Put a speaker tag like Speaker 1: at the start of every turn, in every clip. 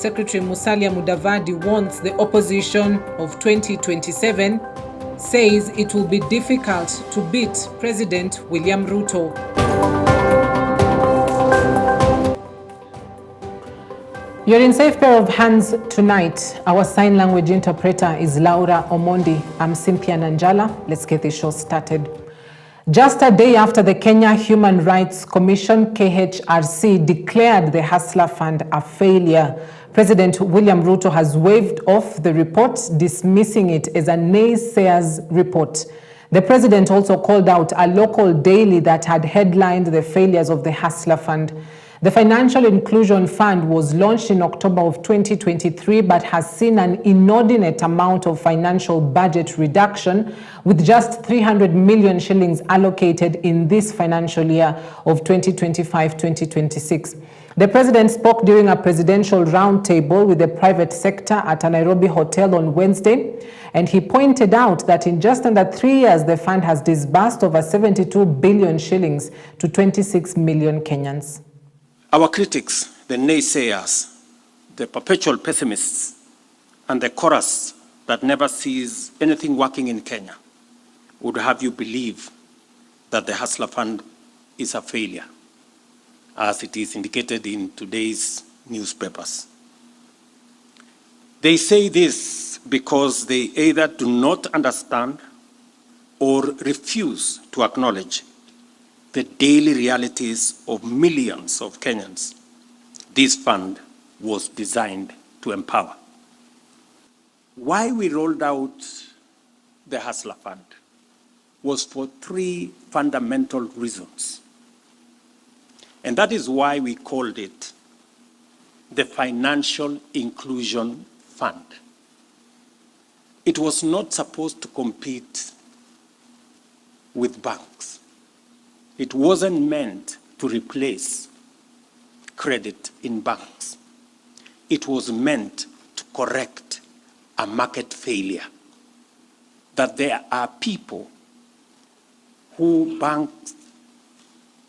Speaker 1: Secretary Musalia Mudavadi warns the opposition of 2027, says it will be difficult to beat President William Ruto. You're in safe pair of hands tonight. Our sign language interpreter is Laura Omondi. I'm Cynthia Nanjala. Let's get the show started. Just a day after the Kenya Human Rights Commission, KHRC, declared the Hustler Fund a failure, President William Ruto has waved off the report, dismissing it as a naysayer's report. The president also called out a local daily that had headlined the failures of the Hustler Fund. The Financial Inclusion Fund was launched in October of 2023, but has seen an inordinate amount of financial budget reduction, with just 300 million shillings allocated in this financial year of 2025-2026. The president spoke during a presidential roundtable with the private sector at a Nairobi hotel on Wednesday, and he pointed out that in just under 3 years, the fund has disbursed over 72 billion shillings to 26 million Kenyans.
Speaker 2: Our critics, the naysayers, the perpetual pessimists, and the chorus that never sees anything working in Kenya would have you believe that the Hustler Fund is a failure, as it is indicated in today's newspapers. They say this because they either do not understand or refuse to acknowledge the daily realities of millions of Kenyans this fund was designed to empower. Why we rolled out the Hustler Fund was for 3 fundamental reasons. And that is why we called it the Financial Inclusion Fund. It was not supposed to compete with banks. It wasn't meant to replace credit in banks. It was meant to correct a market failure, that there are people who banks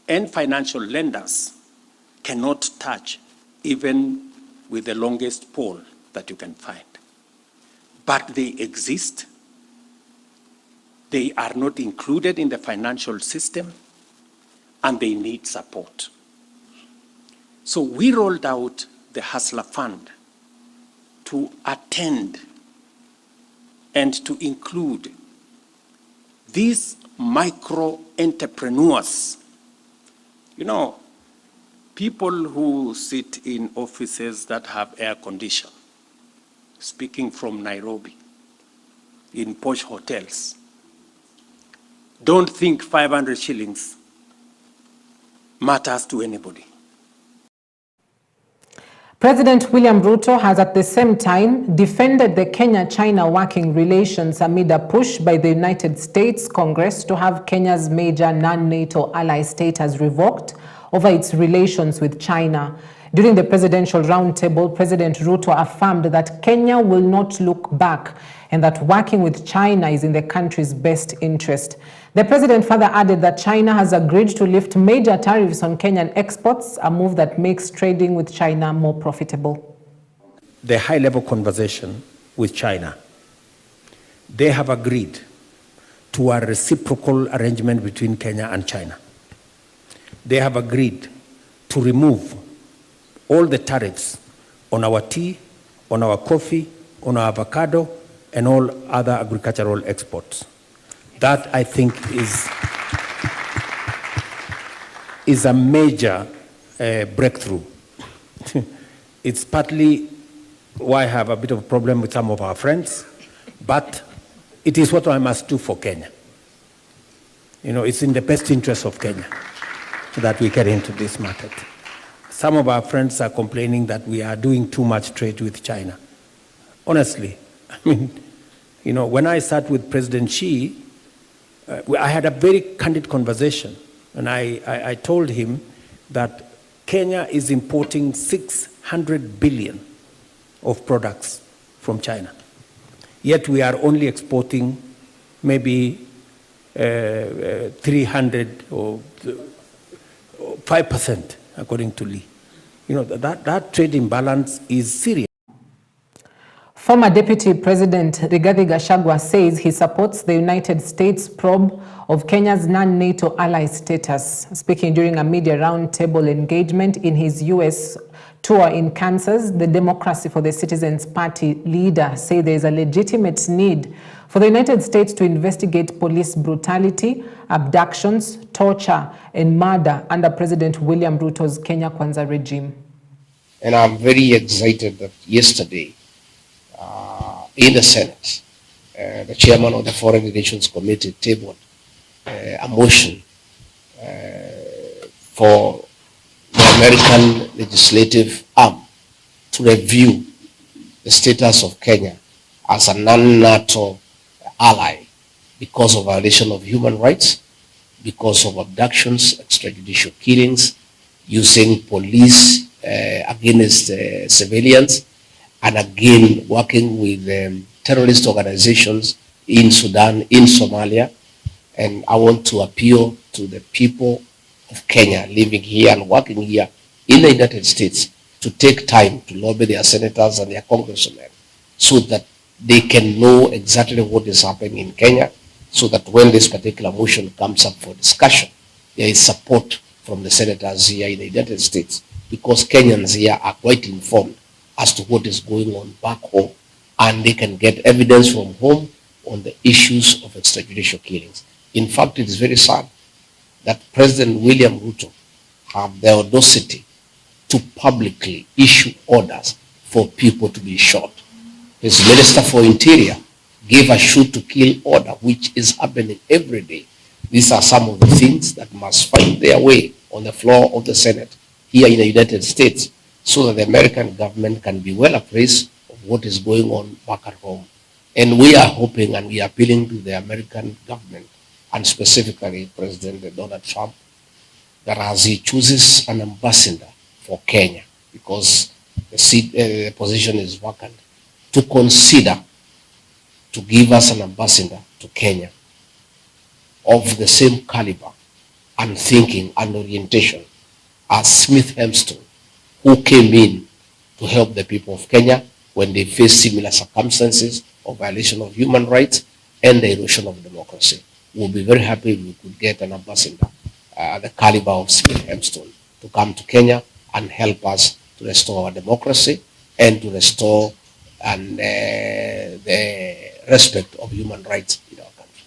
Speaker 2: and financial lenders cannot touch, even with the longest pole that you can find. But they exist. They are not included in the financial system, and they need support. So we rolled out the Hustler Fund to attend and to include these micro entrepreneurs. You know, people who sit in offices that have air condition, speaking from Nairobi, in posh hotels, don't think 500 shillings matters to anybody.
Speaker 1: President William Ruto has at the same time defended the Kenya-China working relations amid a push by the United States Congress to have Kenya's major non-NATO ally status revoked over its relations with China. During the presidential roundtable, President Ruto affirmed that Kenya will not look back and that working with China is in the country's best interest. The president further added that China has agreed to lift major tariffs on Kenyan exports, a move that makes trading with China more profitable.
Speaker 3: The high-level conversation with China, they have agreed to a reciprocal arrangement between Kenya and China. They have agreed to remove all the tariffs on our tea, on our coffee, on our avocado, and all other agricultural exports. That, I think, is a major breakthrough. It's partly why I have a bit of a problem with some of our friends, but it is what I must do for Kenya. You know, it's in the best interest of Kenya that we get into this market. Some of our friends are complaining that we are doing too much trade with China. Honestly, I mean, you know, when I sat with President Xi, I had a very candid conversation, and I told him that Kenya is importing 600 billion of products from China. Yet we are only exporting maybe 300 or 5%, according to Lee. that trade imbalance is serious.
Speaker 1: Former Deputy President Rigathi Gachagua says he supports the United States probe of Kenya's non-NATO ally status. Speaking during a media roundtable engagement in his U.S. tour in Kansas, the Democracy for the Citizens Party leader said there is a legitimate need for the United States to investigate police brutality, abductions, torture, and murder under President William Ruto's Kenya Kwanza regime.
Speaker 4: And I'm very excited that yesterday, in the Senate, the chairman of the Foreign Relations Committee tabled a motion for the American legislative arm to review the status of Kenya as a non-NATO ally because of violation of human rights, because of abductions, extrajudicial killings, using police against civilians, and again working with terrorist organizations in Sudan, in Somalia. And I want to appeal to the people of Kenya living here and working here in the United States to take time to lobby their senators and their congressmen so that they can know exactly what is happening in Kenya, so that when this particular motion comes up for discussion, there is support from the senators here in the United States, because Kenyans here are quite informed as to what is going on back home, and they can get evidence from home on the issues of extrajudicial killings. In fact, it is very sad that President William Ruto have the audacity to publicly issue orders for people to be shot. His Minister for Interior gave a shoot to kill order, which is happening every day. These are some of the things that must find their way on the floor of the Senate here in the United States, so that the American government can be well apprised of what is going on back at home. And we are hoping and we are appealing to the American government, and specifically President Donald Trump, that as he chooses an ambassador for Kenya, because the position is vacant, to consider to give us an ambassador to Kenya of the same caliber and thinking and orientation as Smith Hempston, who came in to help the people of Kenya when they face similar circumstances of violation of human rights and the erosion of democracy. We'll be very happy if we could get an ambassador, the caliber of Smith Hempston, to come to Kenya and help us to restore our democracy and to restore the respect of human rights in our country.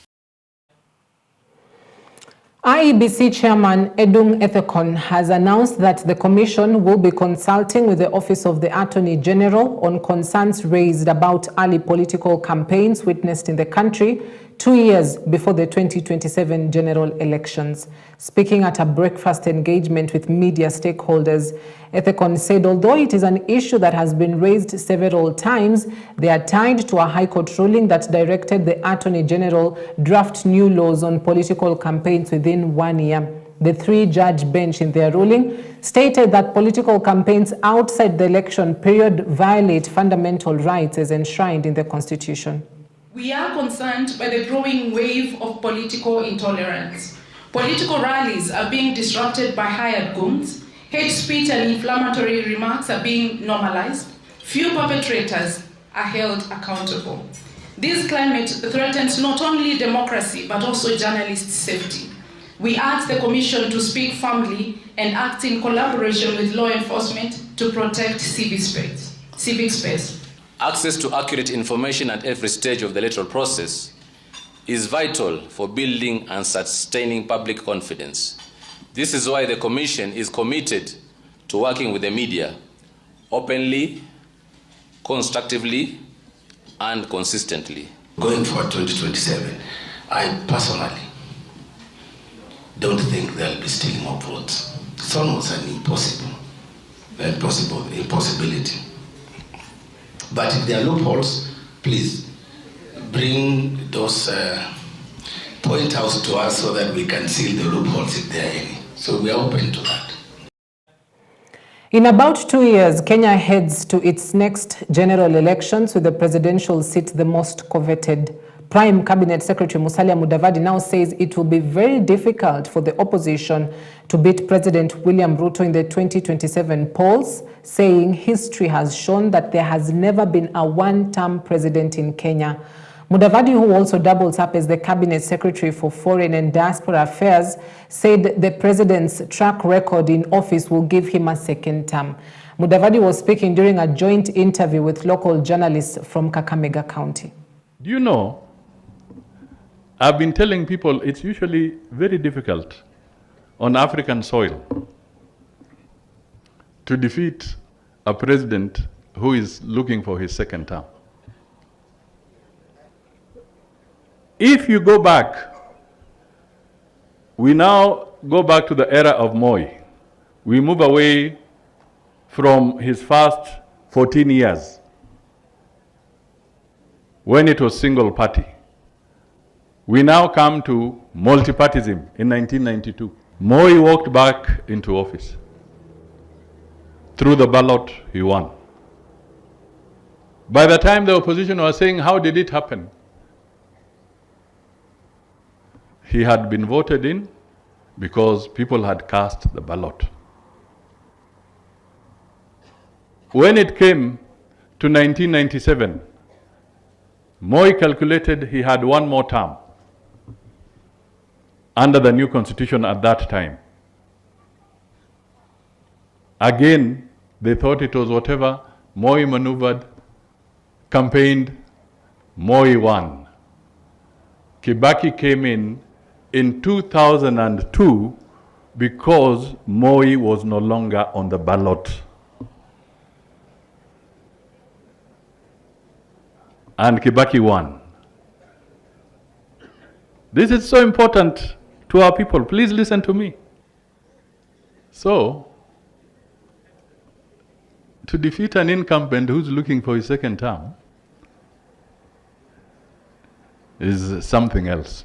Speaker 1: IEBC Chairman Edung Ethekon has announced that the Commission will be consulting with the Office of the Attorney General on concerns raised about early political campaigns witnessed in the country 2 years before the 2027 general elections. Speaking at a breakfast engagement with media stakeholders, Ethekon said although it is an issue that has been raised several times, they are tied to a High Court ruling that directed the Attorney General draft new laws on political campaigns within 1 year. The three-judge bench in their ruling stated that political campaigns outside the election period violate fundamental rights as enshrined in the Constitution.
Speaker 5: We are concerned by the growing wave of political intolerance. Political rallies are being disrupted by hired goons. Hate speech and inflammatory remarks are being normalized. Few perpetrators are held accountable. This climate threatens not only democracy, but also journalist safety. We ask the Commission to speak firmly and act in collaboration with law enforcement to protect civic space.
Speaker 6: Access to accurate information at every stage of the electoral process is vital for building and sustaining public confidence. This is why the Commission is committed to working with the media openly, constructively, and consistently.
Speaker 7: Going for 2027, I personally don't think there'll be stealing of votes. It's almost an impossibility. But if there are loopholes, please bring those point outs to us so that we can seal the loopholes if there are any. So we are open to that.
Speaker 1: In about 2 years, Kenya heads to its next general elections with the presidential seat the most coveted. Prime Cabinet Secretary Musalia Mudavadi now says it will be very difficult for the opposition to beat President William Ruto in the 2027 polls, saying history has shown that there has never been a one-term president in Kenya. Mudavadi, who also doubles up as the Cabinet Secretary for Foreign and Diaspora Affairs, said the president's track record in office will give him a second term. Mudavadi was speaking during a joint interview with local journalists from Kakamega County.
Speaker 8: Do you know, I've been telling people it's usually very difficult on African soil to defeat a president who is looking for his second term. If you go back, we now go back to the era of Moi. We move away from his first 14 years when it was single party. We now come to multipartism in 1992. Moi walked back into office. Through the ballot, he won. By the time the opposition was saying, how did it happen? He had been voted in because people had cast the ballot. When it came to 1997, Moi calculated he had one more term under the new constitution at that time. Again, they thought it was whatever. Moi maneuvered, campaigned, Moi won. Kibaki came in 2002 because Moi was no longer on the ballot. And Kibaki won. This is so important to our people. Please listen to me. So, to defeat an incumbent who's looking for his second term is something else.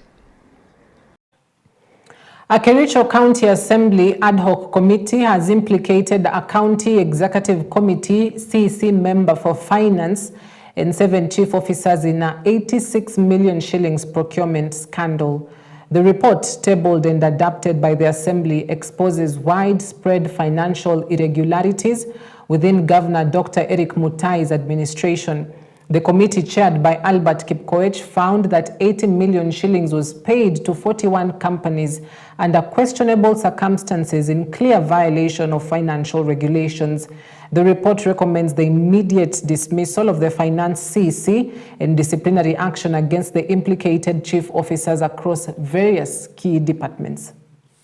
Speaker 1: A Kericho County Assembly Ad Hoc Committee has implicated a County Executive Committee CEC member for Finance and 7 chief officers in a 86 million shillings procurement scandal. The report, tabled and adopted by the Assembly, exposes widespread financial irregularities within Governor Dr. Eric Mutai's administration. The committee, chaired by Albert Kipkoech, found that 80 million shillings was paid to 41 companies under questionable circumstances in clear violation of financial regulations. The report recommends the immediate dismissal of the finance CEC and disciplinary action against the implicated chief officers across various key departments.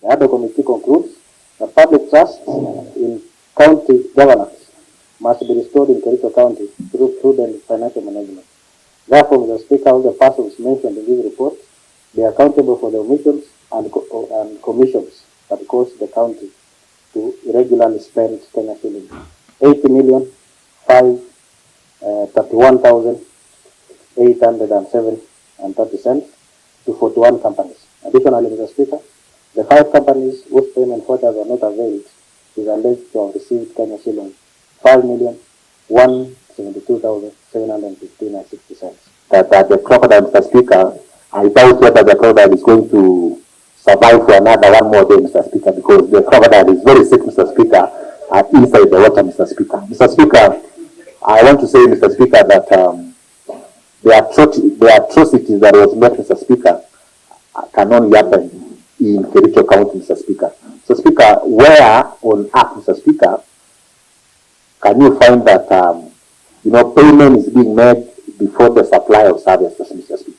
Speaker 9: The other committee concludes that public trust in county governance must be restored in Kericho County through prudent financial management. Therefore, Mr. Speaker, all the persons mentioned in this report be accountable for the omissions and commissions that caused the county to irregularly spend Kenya shillings 80,531,807.30 to 41 companies. Additionally, Mr. Speaker, the 5 companies whose payment quotas were not availed is alleged to have received Kenya shillings 5,172,715.60.
Speaker 10: That the crocodile, Mr. Speaker, I doubt whether the crocodile is going to survive for another one more day, Mr. Speaker, because the crocodile is very sick, Mr. Speaker, inside the water, Mr. Speaker. Mr. Speaker, I want to say, Mr. Speaker, that the atrocities that was met, Mr. Speaker, can only happen in Kericho County, Mr. Speaker. Mr. Speaker, where on earth, Mr. Speaker, can you find that, payment is being made before the supply of services, Mr. Speaker?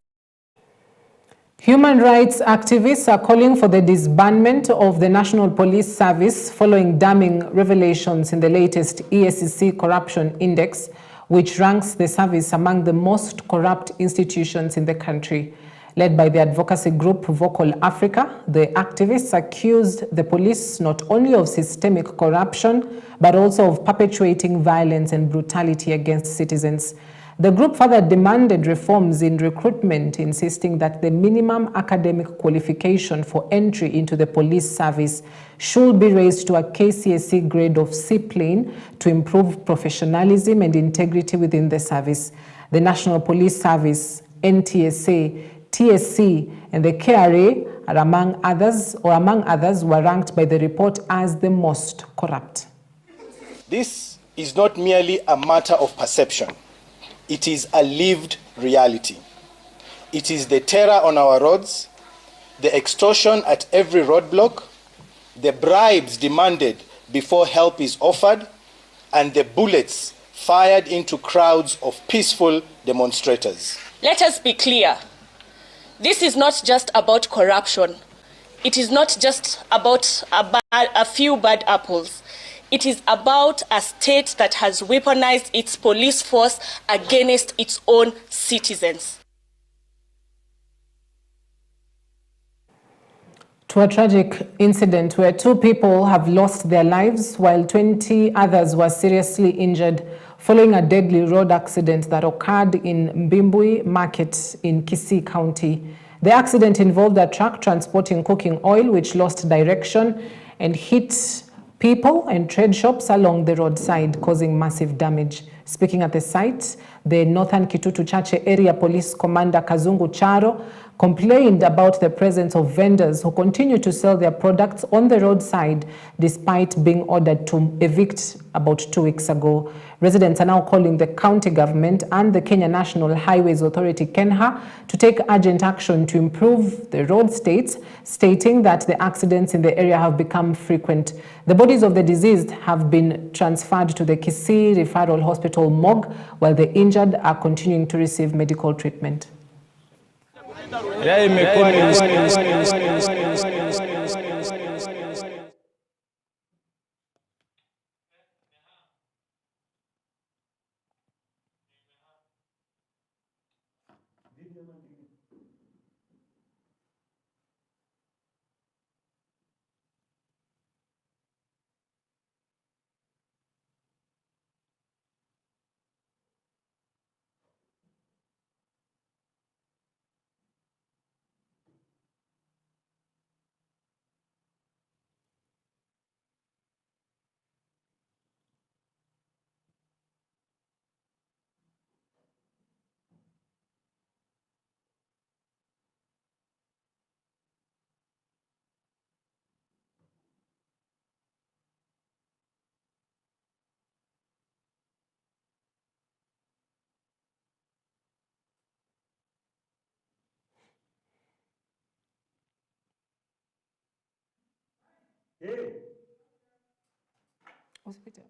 Speaker 1: Human rights activists are calling for the disbandment of the National Police Service following damning revelations in the latest EACC Corruption Index, which ranks the service among the most corrupt institutions in the country. Led by the advocacy group Vocal Africa, the activists accused the police not only of systemic corruption, but also of perpetuating violence and brutality against citizens. The group further demanded reforms in recruitment, insisting that the minimum academic qualification for entry into the police service should be raised to a KCSE grade of C plain to improve professionalism and integrity within the service. The National Police Service NTSA, TSC, and the KRA are among others, were ranked by the report as the most corrupt.
Speaker 11: This is not merely a matter of perception. It is a lived reality. It is the terror on our roads, the extortion at every roadblock, the bribes demanded before help is offered, and the bullets fired into crowds of peaceful demonstrators.
Speaker 12: Let us be clear. This is not just about corruption. It is not just about a few bad apples. It is about a state that has weaponized its police force against its own citizens.
Speaker 1: To a tragic incident where 2 people have lost their lives while 20 others were seriously injured following a deadly road accident that occurred in Mbimbui Market in Kisii County. The accident involved a truck transporting cooking oil which lost direction and hit people and trade shops along the roadside, causing massive damage. Speaking at the site, the Northern Kitutu Chache Area Police Commander Kazungu Charo complained about the presence of vendors who continue to sell their products on the roadside despite being ordered to evict about 2 weeks ago. Residents are now calling the county government and the Kenya National Highways Authority, KENHA, to take urgent action to improve the road states, stating that the accidents in the area have become frequent. The bodies of the deceased have been transferred to the Kisii Referral Hospital morgue, while the injured are continuing to receive medical treatment. Hospital.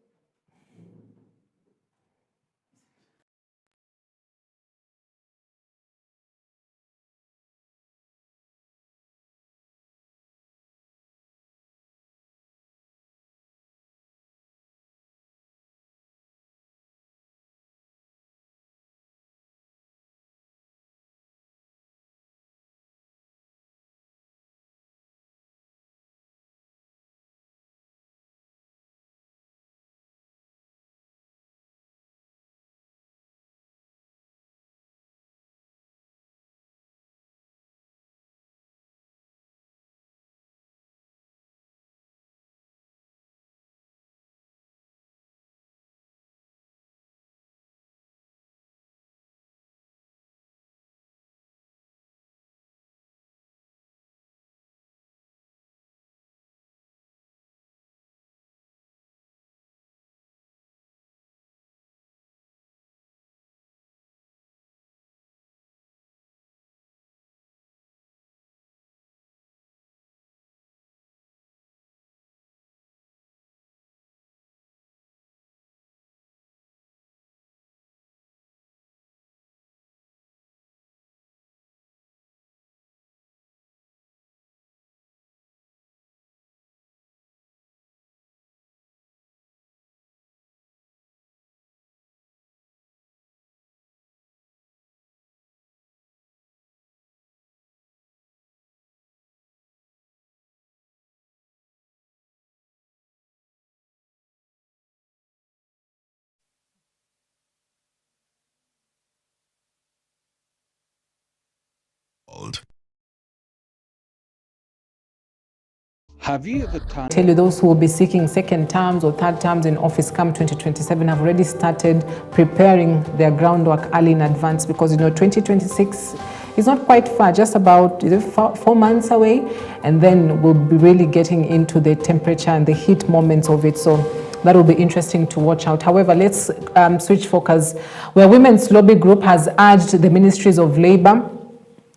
Speaker 13: Have you ever
Speaker 1: Tell you those who will be seeking second terms or third terms in office come 2027 have already started preparing their groundwork early in advance, because 2026 is not quite far, just about 4 months away, and then we'll be really getting into the temperature and the heat moments of it. So that will be interesting to watch out. However, let's switch focus, where Women's Lobby Group has urged the Ministries of Labour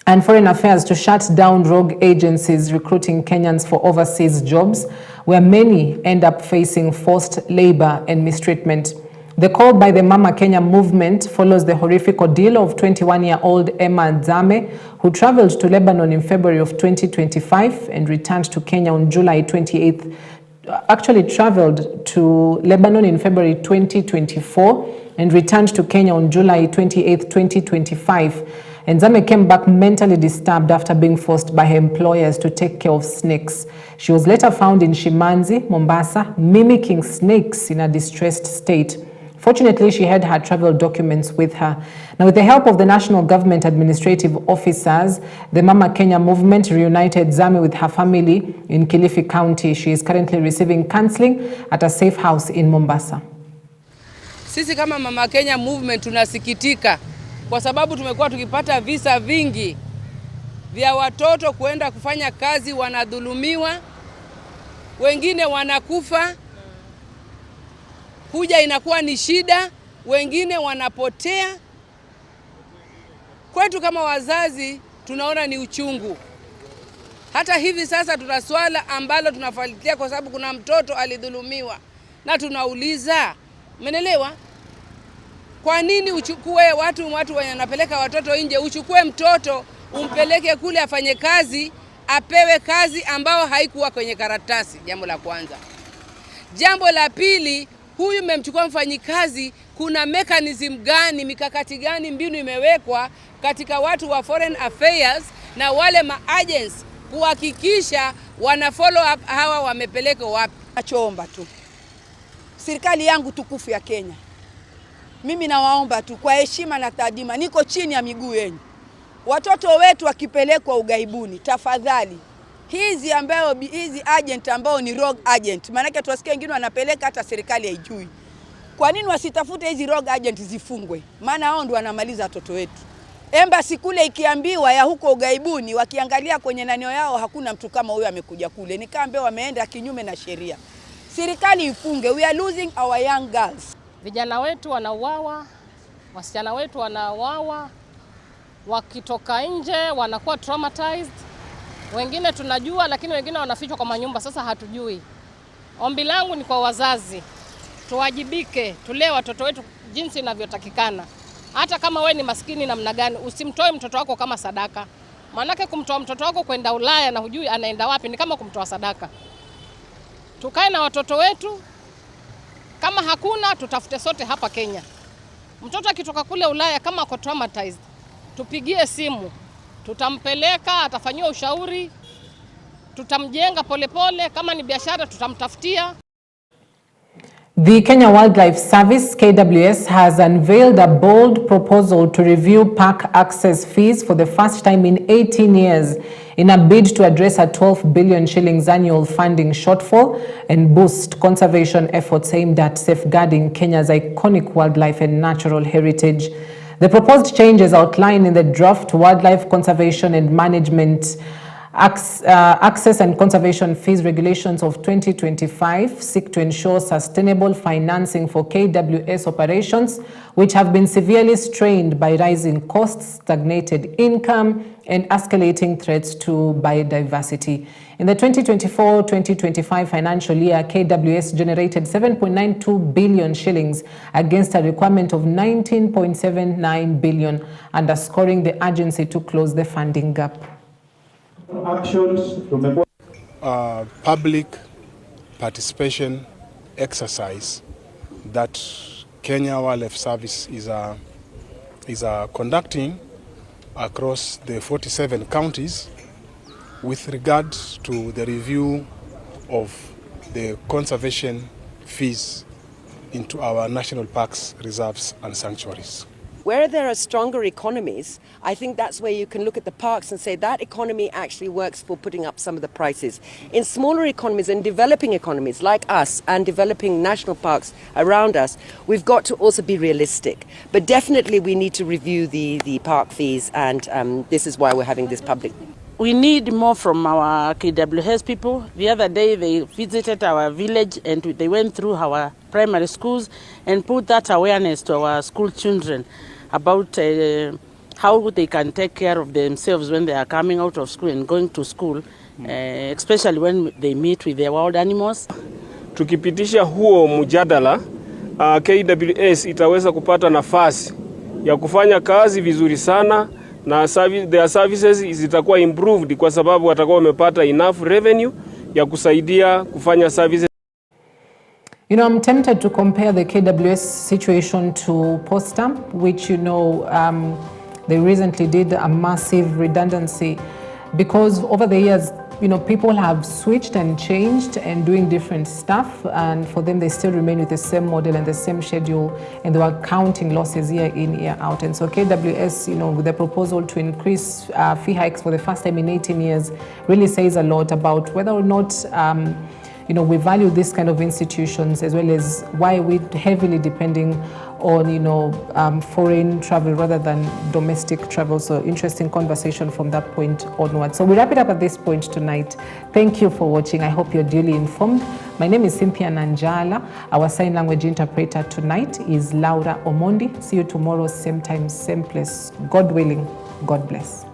Speaker 1: and Foreign Affairs to shut down rogue agencies recruiting Kenyans for overseas jobs, where many end up facing forced labor and mistreatment. The call by the Mama Kenya movement follows the horrific ordeal of 21-year-old Emma Nzame, who traveled to Lebanon in February of 2025 and returned to Kenya on July 28th. Actually traveled to Lebanon in February 2024 and returned to Kenya on July 28th, 2025. Nzame came back mentally disturbed after being forced by her employers to take care of snakes. She was later found in Shimanzi, Mombasa, mimicking snakes in a distressed state. Fortunately, she had her travel documents with her. Now, with the help of the national government administrative officers, the Mama Kenya movement reunited Nzame with her family in Kilifi County. She is currently receiving counseling at a safe house in Mombasa.
Speaker 14: Sisi kama Mama Kenya movement tunasikitika kwa sababu tumekuwa tukipata visa vingi vya watoto kuenda kufanya kazi wanadhulumiwa, wengine wanakufa, kuja inakuwa ni shida, wengine wanapotea. Kwetu kama wazazi tunaona ni uchungu. Hata hivi sasa tuna swala ambalo tunafuatilia kwa sababu kuna mtoto alidhulumiwa na tunauliza, umeelewa? Kwa nini uchukue watu wanapeleka watoto nje, uchukue mtoto umpeleke kule afanye kazi, apewe kazi ambao haikuwa kwenye karatasi? Jambo la kwanza. Jambo la pili, huyu mmemchukua mfanyikazi, kuna mechanism gani, mikakati gani, mbinu imewekwa katika watu wa Foreign Affairs na wale ma-agents kuhakikisha wana follow up hawa wamepeleka wapi?
Speaker 15: Nachoomba tu serikali yangu tukufu ya Kenya, mimi nawaomba tu kwa heshima na taadima, niko chini ya miguu yenu. Watoto wetu wakipelekwa ugaibuni, tafadhali hizi agent ambao ni rogue agent, maana yake tuwasikia wengine wanapeleka hata serikali haijui. Kwa nini wasitafute hizi rogue agent zifungwe? Maana hao ndio wanamaliza watoto wetu. Embassy kule ikiambiwa ya huko ugaibuni, wakiangalia kwenye nanio yao hakuna mtu kama huyo amekuja kule, ni kama wameenda kinyume na sheria. Serikali ifunge. We are losing our young girls.
Speaker 16: Vijana wetu wanauawa, wasichana wetu wanauawa, wakitoka nje wanakuwa traumatized. Wengine tunajua, lakini wengine wanafichwa kwa manyumba, sasa hatujui. Ombi langu ni kwa wazazi, tuwajibike, tulee watoto wetu jinsi inavyotakikana. Hata kama we ni maskini namna gani, usimtoe mtoto wako kama sadaka. Maanake kumtoa mtoto wako kwenda Ulaya na hujui anaenda wapi ni kama kumtoa sadaka. Tukae na watoto wetu, kama hakuna tutafute sote hapa Kenya. Mtoto akitoka kule Ulaya kama ako traumatized, tupigie simu, tutampeleka, atafanyiwa ushauri, tutamjenga polepole, kama ni biashara tutamtafutia.
Speaker 1: The Kenya Wildlife Service, KWS, has unveiled a bold proposal to review park access fees for the first time in 18 years in a bid to address a 12 billion shillings annual funding shortfall and boost conservation efforts aimed at safeguarding Kenya's iconic wildlife and natural heritage. The proposed changes outlined in the draft Wildlife Conservation and Management Access and Conservation Fees Regulations of 2025 seek to ensure sustainable financing for KWS operations, which have been severely strained by rising costs, stagnated income, and escalating threats to biodiversity. In the 2024-2025 financial year, KWS generated 7.92 billion shillings against a requirement of 19.79 billion, underscoring the urgency to close the funding gap.
Speaker 17: Actions from public participation exercise that Kenya Wildlife Service is conducting across the 47 counties with regard to the review of the conservation fees into our national parks, reserves and sanctuaries.
Speaker 13: Where there are stronger economies, I think that's where you can look at the parks and say that economy actually works for putting up some of the prices. In smaller economies and developing economies like us and developing national parks around us, we've got to also be realistic. But definitely we need to review the park fees, and this is why we're having this public.
Speaker 18: We need more from our KWS people. The other day they visited our village and they went through our primary schools and put that awareness to our school children about how they can take care of themselves when they are coming out of school and going to school, especially when they meet with their wild animals.
Speaker 19: Tukipitisha huo mjadala, KWS itaweza kupata nafasi ya kufanya kazi vizuri sana, na their services zitakuwa improved kwa sababu watakuwa wamepata enough revenue ya kusaidia kufanya services.
Speaker 1: You know, I'm tempted to compare the KWS situation to Posta, which, you know, they recently did a massive redundancy because over the years, you know, people have switched and changed and doing different stuff, and for them they still remain with the same model and the same schedule, and they were counting losses year in, year out. And so KWS, you know, with the proposal to increase fee hikes for the first time in 18 years really says a lot about whether or not you know, we value this kind of institutions, as well as why we're heavily depending on, you know, foreign travel rather than domestic travel. So interesting conversation from that point onward. So we wrap it up at this point tonight. Thank you for watching. I hope you're duly informed. My name is Cynthia Nanjala. Our sign language interpreter tonight is Laura Omondi. See you tomorrow, same time, same place. God willing, God bless.